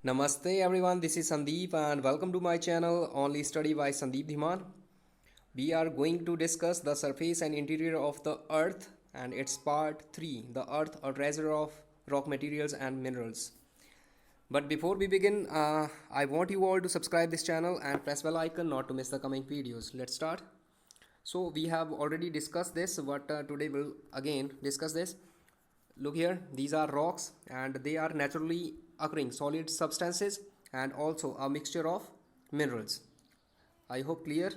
Namaste everyone, this is Sandeep and welcome to my channel Only Study by Sandeep Dhiman. We are going to discuss the surface and interior of the earth and its part 3, the earth, a treasure of rock materials and minerals. But before we begin, I want you all to subscribe this channel and press bell icon not to miss the coming videos. Let's start. So we have already discussed this, but today we'll again discuss this. Look here, these are rocks and they are naturally occurring solid substances and also a mixture of minerals. I hope clear.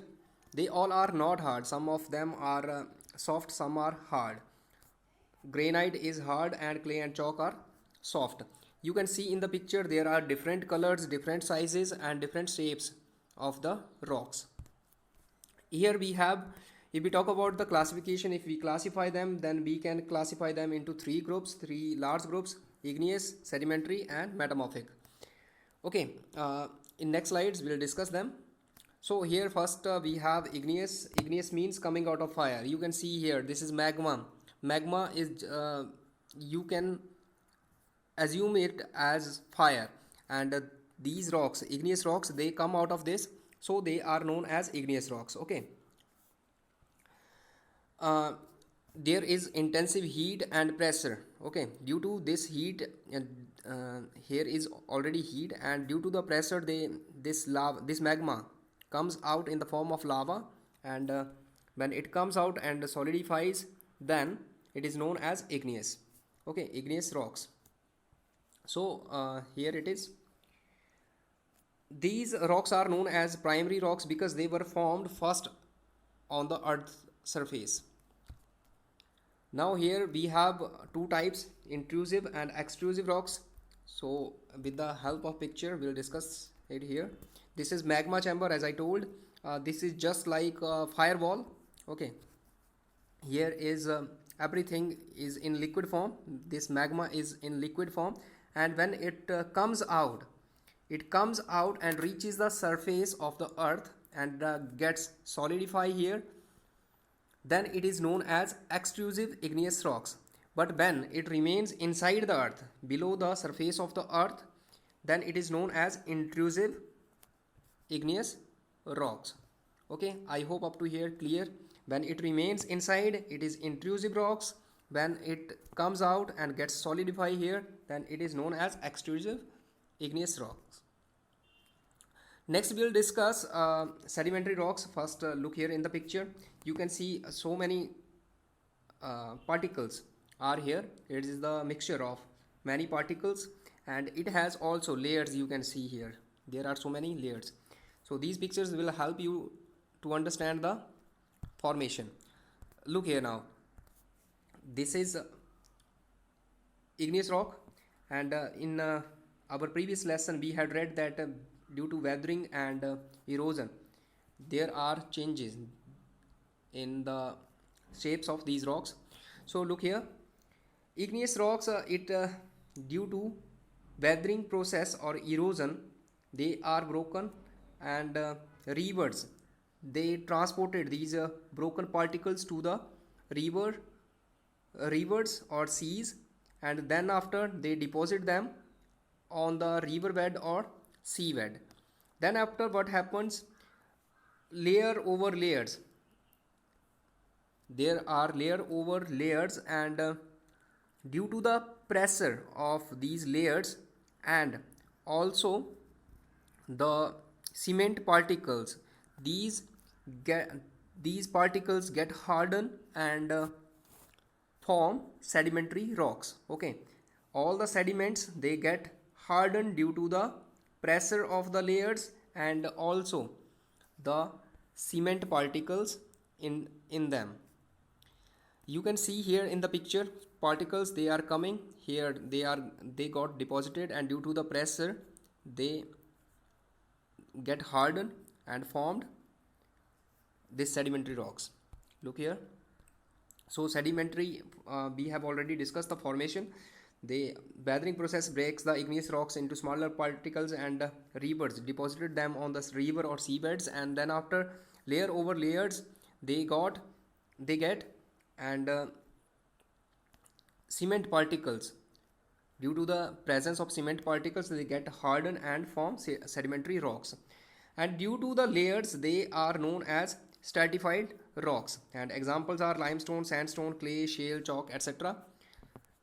They all are not hard. Some of them are soft, some are hard. Granite is hard and clay and chalk are soft. You can see in the picture there are different colors, different sizes and different shapes of the rocks. Here we have, if we talk about the classification, if we classify them, then we can classify them into three large groups: igneous, sedimentary and metamorphic. Okay, in next slides we'll discuss them. So here first we have igneous. Igneous means coming out of fire. You can see here, this is magma. Magma is you can assume it as fire, and these rocks, igneous rocks, they come out of this, so they are known as igneous rocks. Okay, uh, there is intensive heat and pressure. Okay, due to this heat, here is already heat, and due to the pressure, this magma comes out in the form of lava, and when it comes out and solidifies, then it is known as igneous. Okay, igneous rocks. So here it is. These rocks are known as primary rocks because they were formed first on the earth's surface. Now here we have two types, intrusive and extrusive rocks. So with the help of picture we'll discuss it here. This is magma chamber, as I told. This is just like a firewall. Okay, here is everything is in liquid form. This magma is in liquid form, and when it comes out, it comes out and reaches the surface of the earth and gets solidified here, then it is known as extrusive igneous rocks. But when it remains inside the earth, below the surface of the earth, then it is known as intrusive igneous rocks. Okay, I hope up to here clear. When it remains inside, it is intrusive rocks. When it comes out and gets solidified here, then it is known as extrusive igneous rocks. Next we'll discuss sedimentary rocks. First look here in the picture. You can see so many particles are here. It is the mixture of many particles, and it has also layers. You can see here there are so many layers. So these pictures will help you to understand the formation. Look here now, this is igneous rock, and in our previous lesson we had read that due to weathering and erosion there are changes in the shapes of these rocks. So look here, igneous rocks, it due to weathering process or erosion, they are broken, and rivers, they transported these broken particles to the rivers or seas, and then after they deposit them on the river bed or sea bed. Then after what happens, layer over layers, there are layer over layers, and due to the pressure of these layers and also the cement particles, these get these particles get hardened and form sedimentary rocks. Okay, all the sediments, they get hardened due to the pressure of the layers and also the cement particles in them. You can see here in the picture, particles, they are coming here, they got deposited, and due to the pressure they get hardened and formed this sedimentary rocks. Look here. So sedimentary, we have already discussed the formation. The weathering process breaks the igneous rocks into smaller particles, and rivers deposited them on the river or seabeds, and then after layer over layers they get, and cement particles Due to the presence of cement particles, they get hardened and form sedimentary rocks. And due to the layers, they are known as stratified rocks. And examples are limestone, sandstone, clay, shale, chalk, etc.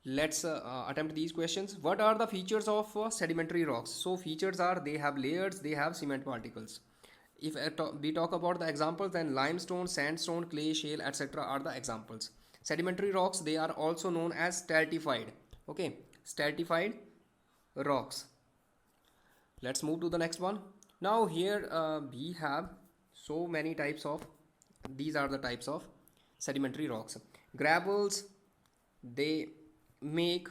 Let's attempt these questions. What are the features of sedimentary rocks? So features are they have layers, they have cement particles. If we talk about the examples, then limestone, sandstone, clay, shale, etc. are the examples. Sedimentary rocks, they are also known as stratified. Okay, stratified rocks. Let's move to the next one. Now here we have so many types of, these are the types of sedimentary rocks. Gravels, they make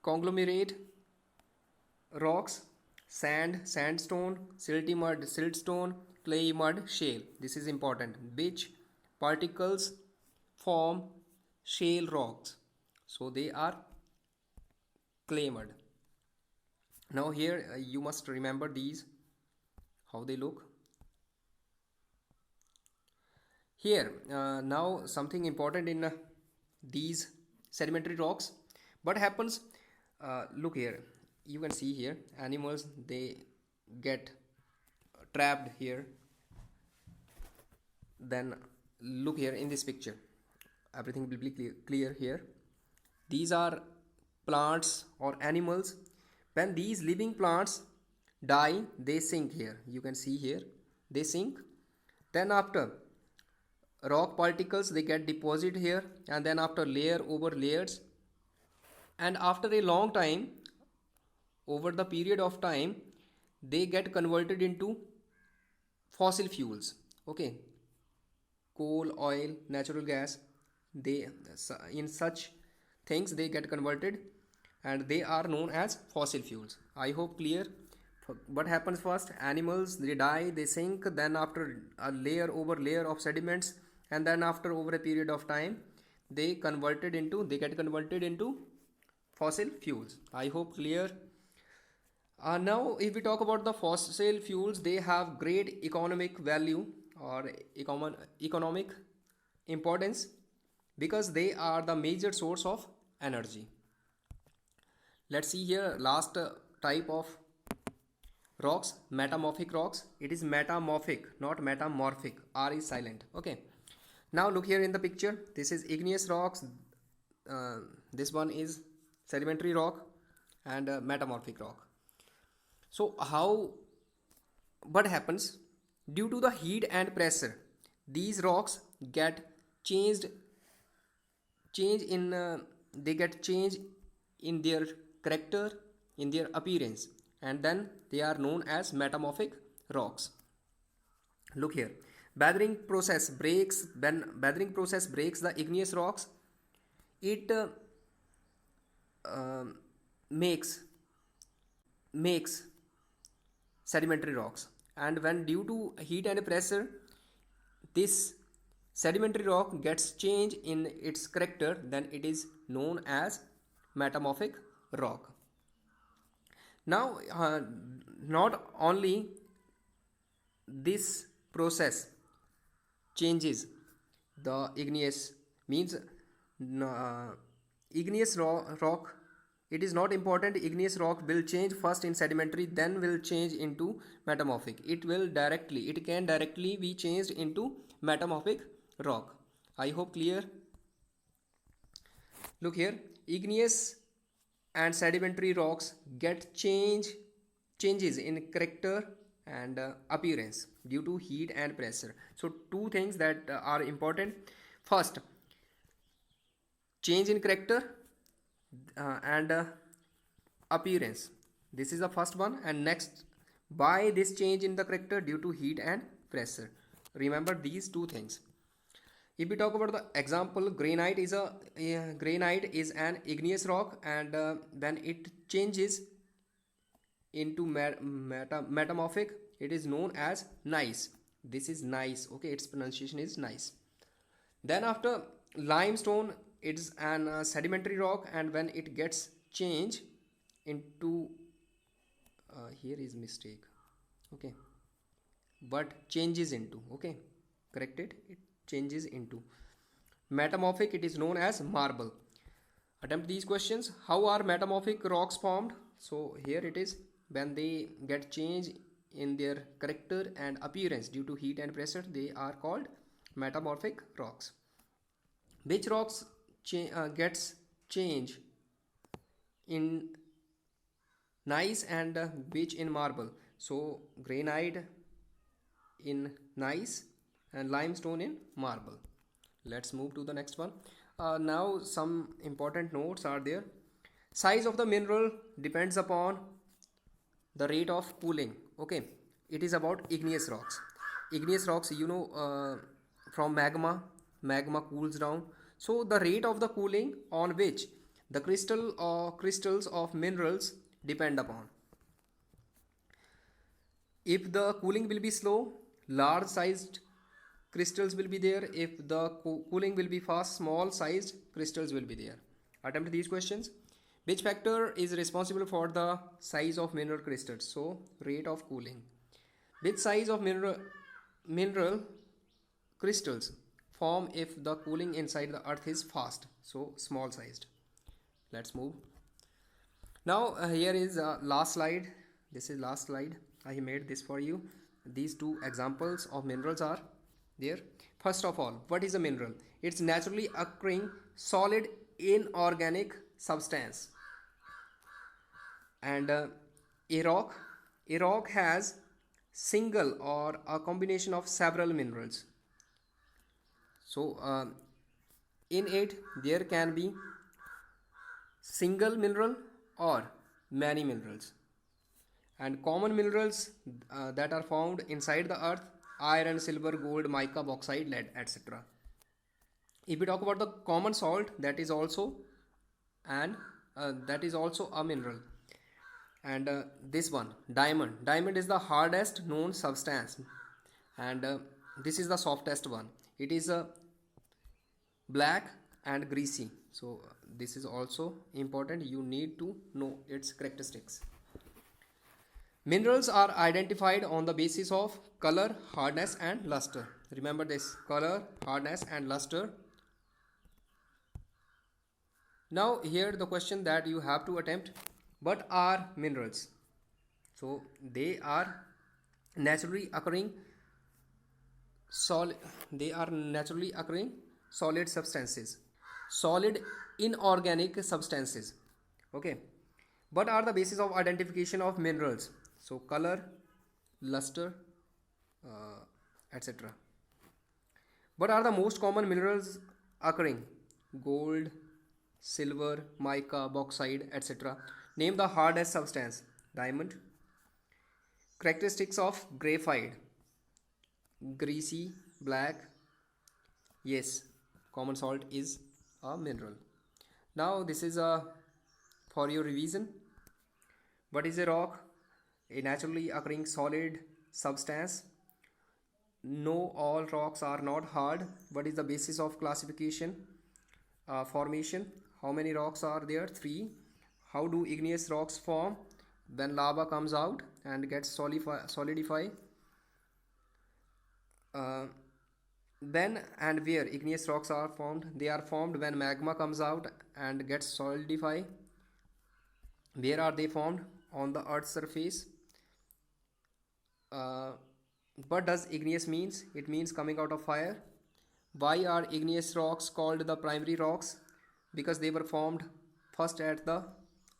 conglomerate rocks, sand, sandstone, silty mud, siltstone, clay mud, shale. This is important. Which particles form shale rocks? So they are clay mud. Now here you must remember these, how they look. Here now something important in these sedimentary rocks. What happens? Look here, you can see here animals, they get trapped here. Then look here in this picture, everything will be clear here. These are plants or animals. When these living plants die, they sink here, you can see here, they sink. Then after, rock particles, they get deposited here, and then after layer over layers, and after a long time, over the period of time, they get converted into fossil fuels. Okay, coal, oil, natural gas, they, in such things they get converted, and they are known as fossil fuels. I hope clear. What happens first? Animals, they die, they sink, then after a layer over layer of sediments, and then after over a period of time, they get converted into fossil fuels. I hope clear. Now if we talk about the fossil fuels, they have great economic value or economic importance because they are the major source of energy. Let's see here last type of rocks, metamorphic rocks. It is metamorphic, not metamorphic. R is silent. Okay, now look here in the picture. This is igneous rocks, this one is sedimentary rock, and metamorphic rock. So what happens? Due to the heat and pressure, these rocks get changed in their character, in their appearance, and then they are known as metamorphic rocks. Look here, when bathering process breaks the igneous rocks, it makes sedimentary rocks, and when due to heat and pressure, this sedimentary rock gets changed in its character, then it is known as metamorphic rock. Now not only this process changes the igneous, means igneous rock, it is not important. Igneous rock will change first in sedimentary, then will change into metamorphic. It can directly be changed into metamorphic rock. I hope clear. Look here, igneous and sedimentary rocks get changes in character and appearance due to heat and pressure. So two things that are important. First, change in character and appearance. This is the first one. And next, by this change in the character due to heat and pressure. Remember these two things. If we talk about the example, granite is an igneous rock, and when it changes into metamorphic, it is known as gneiss. This is gneiss. Okay, its pronunciation is gneiss. Then after, limestone, it is an sedimentary rock, and when it gets changed into here is mistake, okay, but changes into, okay, correct it changes into metamorphic, it is known as marble. Attempt these questions. How are metamorphic rocks formed? So here it is. When they get change in their character and appearance due to heat and pressure, they are called metamorphic rocks. Which rocks gets change in gneiss and which in marble? So granite in gneiss and limestone in marble. Let's move to the next one. Now some important notes are there. Size of the mineral depends upon the rate of cooling. Okay, it is about igneous rocks. Igneous rocks, from magma cools down, so the rate of the cooling on which the crystal or crystals of minerals depend upon. If the cooling will be slow, large sized crystals will be there. If the cooling will be fast, small sized crystals will be there. Attempt these questions. Which factor is responsible for the size of mineral crystals? So rate of cooling. Which size of mineral crystals form if the cooling inside the earth is fast? So small sized. Let's move. Now here is last slide. This is last slide. I made this for you. These two examples of minerals are there. First of all, what is a mineral? It's naturally occurring solid inorganic substance. And a rock has single or a combination of several minerals. So in it there can be single mineral or many minerals. And common minerals that are found inside the earth: iron, silver, gold, mica, bauxite, lead, etc. If we talk about the common salt, that is also a mineral. And this one, diamond is the hardest known substance, and this is the softest one. It is black and greasy. So this is also important. You need to know its characteristics. Minerals are identified on the basis of color, hardness and luster. Remember this: color, hardness and luster. Now here the question that you have to attempt: what are minerals? So they are naturally occurring solid substances, solid inorganic substances. Okay, what are the basis of identification of minerals? So color, luster, etc. What are the most common minerals occurring? Gold, silver, mica, bauxite, etc. Name the hardest substance. Diamond. Characteristics of graphite: greasy, black. Yes, common salt is a mineral. Now this is for your revision. What is a rock? A naturally occurring solid substance. No, all rocks are not hard. What is the basis of classification? Formation. How many rocks are there? 3. How do igneous rocks form? When lava comes out and gets solidify. When and where igneous rocks are formed? They are formed when magma comes out and gets solidify. Where are they formed? On the earth's surface. What does igneous means? It means coming out of fire. Why are igneous rocks called the primary rocks? Because they were formed first at the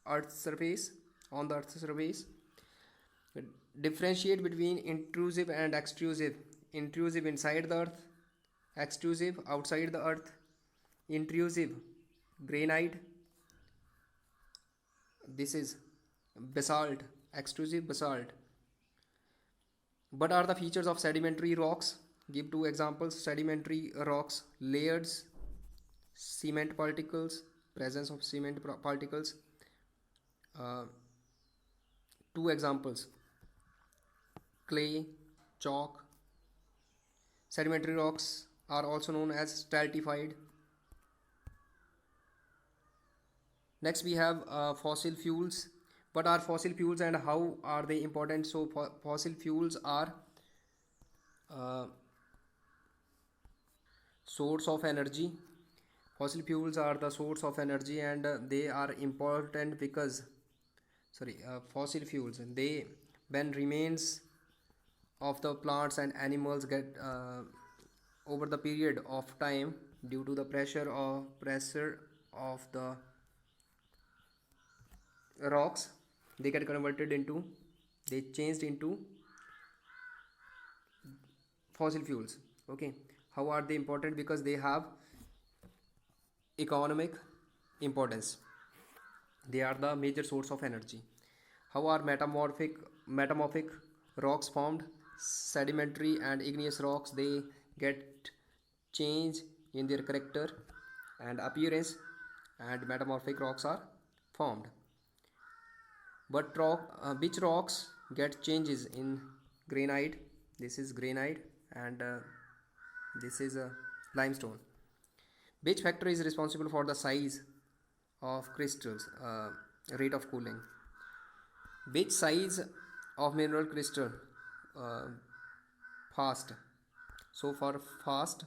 earth's surface, on the earth's surface. Differentiate between intrusive and extrusive. Intrusive inside the earth, extrusive outside the earth. Intrusive granite, this is basalt. Extrusive basalt. What are the features of sedimentary rocks? Give 2 examples. Sedimentary rocks: layers, cement particles, presence of cement particles. 2 examples: clay, chalk. Sedimentary rocks are also known as stratified. Next we have fossil fuels. What are fossil fuels and how are they important? So fossil fuels are source of energy. Fossil fuels are the source of energy, and they are important because fossil fuels, they when remains of the plants and animals get over the period of time due to the pressure of the rocks, they get converted into, they changed into fossil fuels. Okay, how are they important? Because they have economic importance, they are the major source of energy. How are metamorphic rocks formed? Sedimentary and igneous rocks, they get change in their character and appearance, and metamorphic rocks are formed. But which rocks get changes in granite? This is granite, and this is a limestone. Which factor is responsible for the size of crystals, rate of cooling? Which size of mineral crystal uh, fast? So for fast,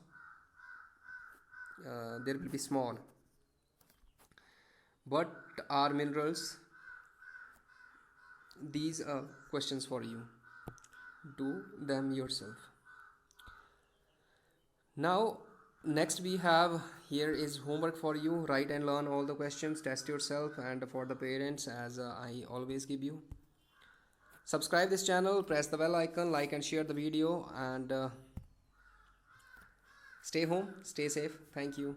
there will be small. What are minerals? These are questions for you. Do them yourself. Now, next we have here is homework for you. Write and learn all the questions, test yourself, and for the parents, as I always give you. Subscribe this channel, press the bell icon, like and share the video, and stay home, stay safe. Thank you.